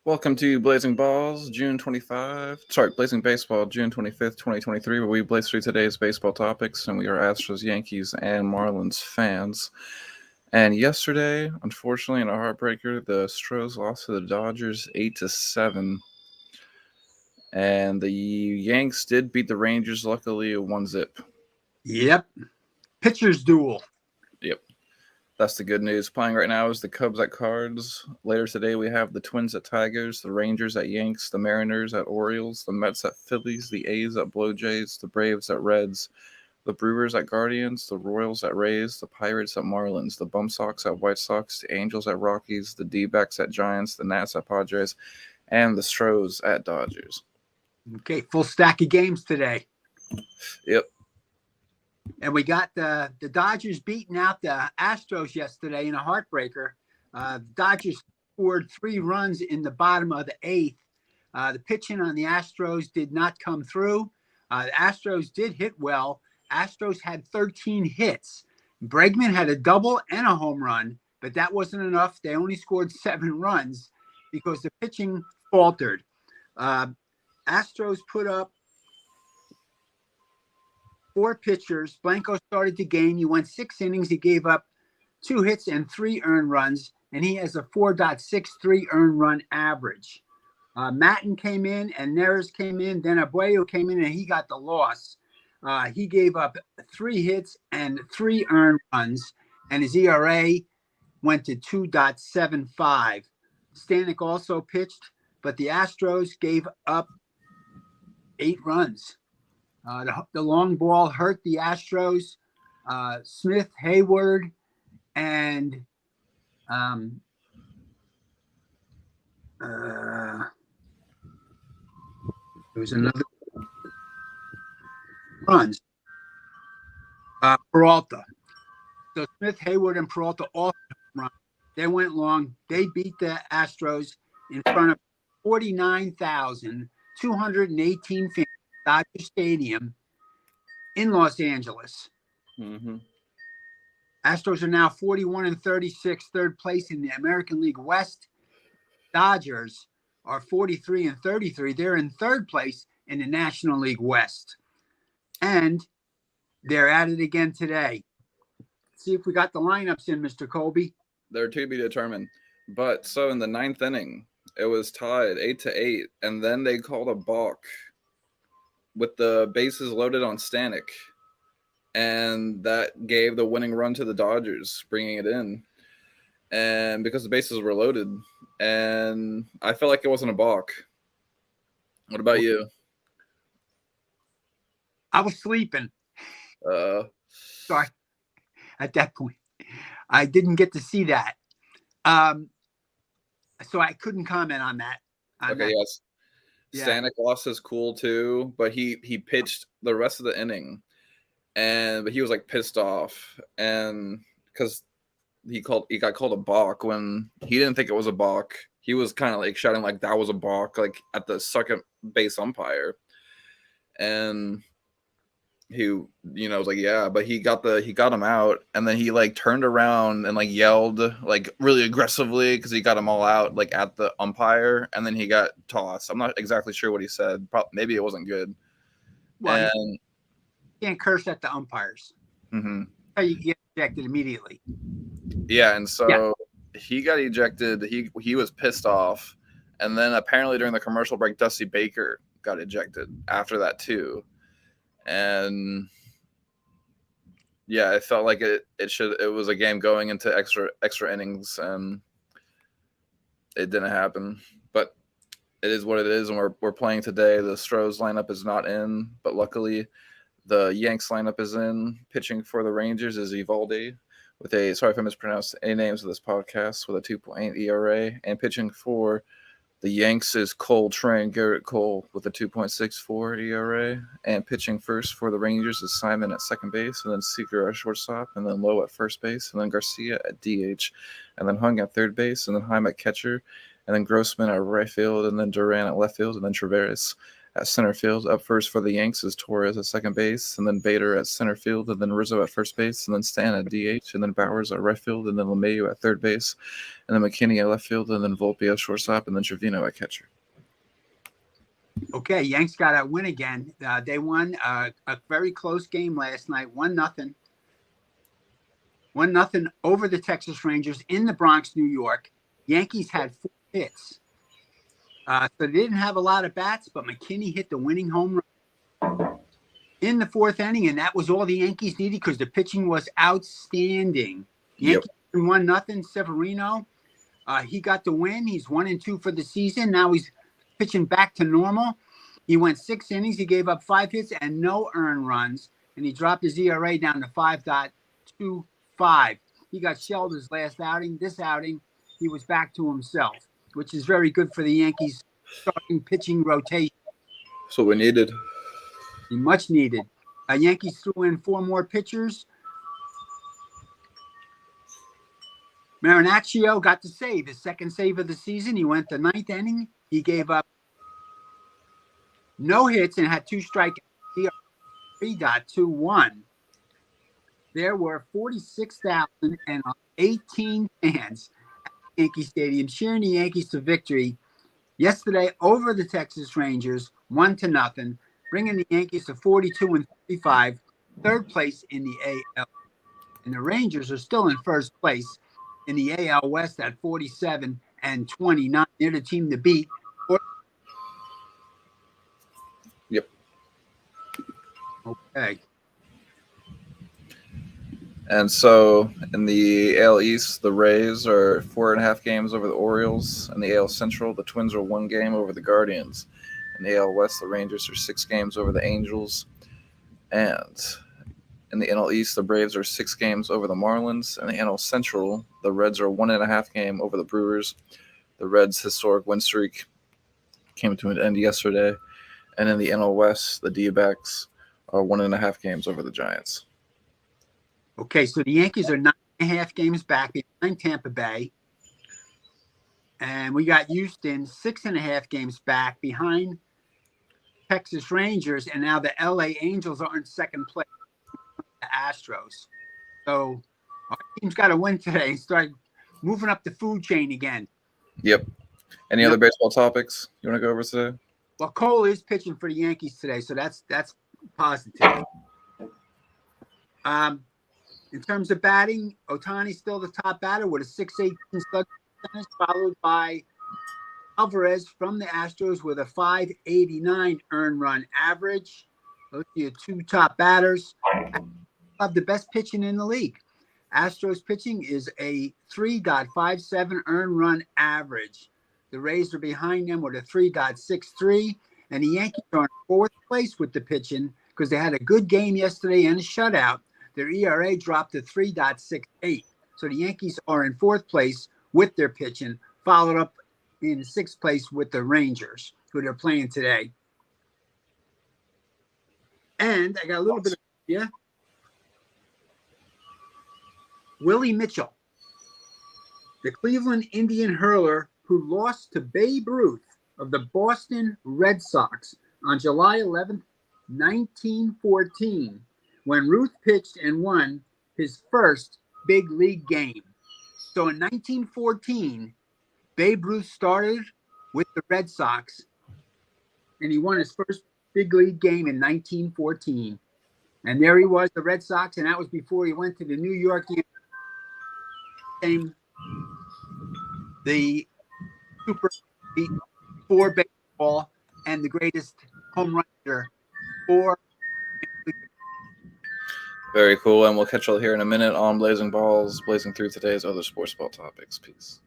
Welcome to Blazing Balls, Blazing Baseball, June 25th, 2023, where we blaze through today's baseball topics, and we are Astros, Yankees, and Marlins fans. And yesterday, unfortunately, in a heartbreaker, the Astros lost to the Dodgers 8-7. And the Yanks did beat the Rangers, luckily, 1-zip. Yep. Pitcher's duel. Yep. That's the good news. Playing right now is the Cubs at Cards. Later today, we have the Twins at Tigers, the Rangers at Yanks, the Mariners at Orioles, the Mets at Phillies, the A's at Blue Jays, the Braves at Reds, the Brewers at Guardians, the Royals at Rays, the Pirates at Marlins, the Bum Sox at White Sox, the Angels at Rockies, the D-backs at Giants, the Nats at Padres, and the Stros at Dodgers. Okay, full stack of games today. Yep. And we got the Dodgers beating out the Astros yesterday in a heartbreaker. The Dodgers scored 3 runs in the bottom of the 8th. The pitching on the Astros did not come through. The Astros did hit well. Astros had 13 hits. Bregman had a double and a home run, but that wasn't enough. They only scored 7 runs because the pitching faltered. Astros put up 4 pitchers. Blanco started the game. He went 6 innings. He gave up 2 hits and 3 earned runs, and he has a 4.63 earned run average. Matten came in, and Neres came in. Then Abreu came in, and he got the loss. He gave up 3 hits and 3 earned runs, and his ERA went to 2.75. Stanek also pitched, but the Astros gave up 8 runs. The long ball hurt the Astros. Smith, Hayward, and there was another runs. Peralta. So Smith, Hayward, and Peralta all run. They went long. They beat the Astros in front of 49,218 fans. Dodger Stadium in Los Angeles. Mm-hmm. Astros are now 41-36, third place in the American League West. Dodgers are 43-33. They're in third place in the National League West. And they're at it again today. Let's see if we got the lineups in, Mr. Colby. They're to be determined. But so in the 9th inning, it was tied 8-8, and then they called a balk with the bases loaded on Stanek, and that gave the winning run to the Dodgers, bringing it in. And because the bases were loaded, and I felt like it wasn't a balk. What about you? I was sleeping. Sorry. At that point, I didn't get to see that. So I couldn't comment on that. Yes. Yeah. Stanek lost his cool too, but he pitched the rest of the inning, but he was like pissed off, and because he got called a balk when he didn't think it was a balk. He was kind of like shouting like that was a balk, like at the second base umpire, and he was like, yeah, but he got him out, and then he like turned around and like yelled like really aggressively because he got them all out like at the umpire, and then he got tossed. I'm not exactly sure what he said. Maybe it wasn't good. Well, you can't curse at the umpires. Mm-hmm. You get ejected immediately. Yeah, and so he got ejected. He was pissed off, and then apparently during the commercial break, Dusty Baker got ejected after that too. And yeah, it felt like it was a game going into extra innings, and it didn't happen. But it is what it is, and we're playing today. The Astros lineup is not in, but luckily the Yanks lineup is in. Pitching for the Rangers is Evaldi with sorry if I mispronounced any names of this podcast, with a 2.8 ERA, and pitching for the Yanks is Garrett Cole with a 2.64 ERA, and pitching first for the Rangers is Simon at second base, and then Seager at shortstop, and then Lowe at first base, and then Garcia at DH, and then Hung at third base, and then Heim at catcher, and then Grossman at right field, and then Duran at left field, and then Traveris At center field, up first for the Yanks is Torres at second base, and then Bader at center field, and then Rizzo at first base, and then Stan at DH, and then Bowers at right field, and then LeMahieu at third base, and then McKinney at left field, and then Volpe at shortstop, and then Trevino at catcher. Okay, Yanks got a win again. They won a very close game last night, 1-0. 1-0 over the Texas Rangers in the Bronx, New York. Yankees had 4 hits. So they didn't have a lot of bats, but McKinney hit the winning home run in the 4th inning, and that was all the Yankees needed because the pitching was outstanding. Yankees 1-0. Severino, he got the win. He's 1-2 for the season. Now he's pitching back to normal. He went 6 innings. He gave up 5 hits and no earned runs, and he dropped his ERA down to 5.25. He got shelled his last outing. This outing, he was back to himself, which is very good for the Yankees starting pitching rotation. That's what we needed. Much needed. Yankees threw in 4 more pitchers. Marinaccio got the save, his 2nd save of the season. He went the 9th inning. He gave up no hits and had 2 strikeouts. 3.21. There were 46,018 fans at Yankee Stadium cheering the Yankees to victory yesterday over the Texas Rangers, 1-0, bringing the Yankees to 42-35, 3rd place in the AL. And the Rangers are still in 1st place in the AL West at 47-29. They're the team to beat. Yep. Okay. And so in the AL East, the Rays are 4.5 games over the Orioles. In the AL Central, the Twins are 1 game over the Guardians. In the AL West, the Rangers are 6 games over the Angels. And in the NL East, the Braves are 6 games over the Marlins. In the NL Central, the Reds are 1.5 game over the Brewers. The Reds' historic win streak came to an end yesterday. And in the NL West, the D-backs are 1.5 games over the Giants. Okay, so the Yankees are 9.5 games back behind Tampa Bay. And we got Houston 6.5 games back behind Texas Rangers. And now the LA Angels are in 2nd place, the Astros. So our team's got to win today and start moving up the food chain again. Yep. Any other baseball topics you want to go over today? Well, Cole is pitching for the Yankees today, so that's positive. In terms of batting, Ohtani's still the top batter with a 6.18 slug percentage, followed by Alvarez from the Astros with a 5.89 earned run average. Those are your 2 top batters. Have the best pitching in the league. Astros pitching is a 3.57 earned run average. The Rays are behind them with a 3.63, and the Yankees are in 4th place with the pitching because they had a good game yesterday and a shutout. Their ERA dropped to 3.68. So the Yankees are in 4th place with their pitching, followed up in 6th place with the Rangers, who they're playing today. And I got a little bit of Willie Mitchell, the Cleveland Indian hurler who lost to Babe Ruth of the Boston Red Sox on July 11th, 1914, when Ruth pitched and won his first big league game. So in 1914, Babe Ruth started with the Red Sox, and he won his first big league game in 1914. And there he was, the Red Sox, and that was before he went to the New York Yankees. The Super for baseball and the greatest home run hitter for. Very cool, and we'll catch you all here in a minute on Blazing Balls, blazing through today's other sports ball topics. Peace.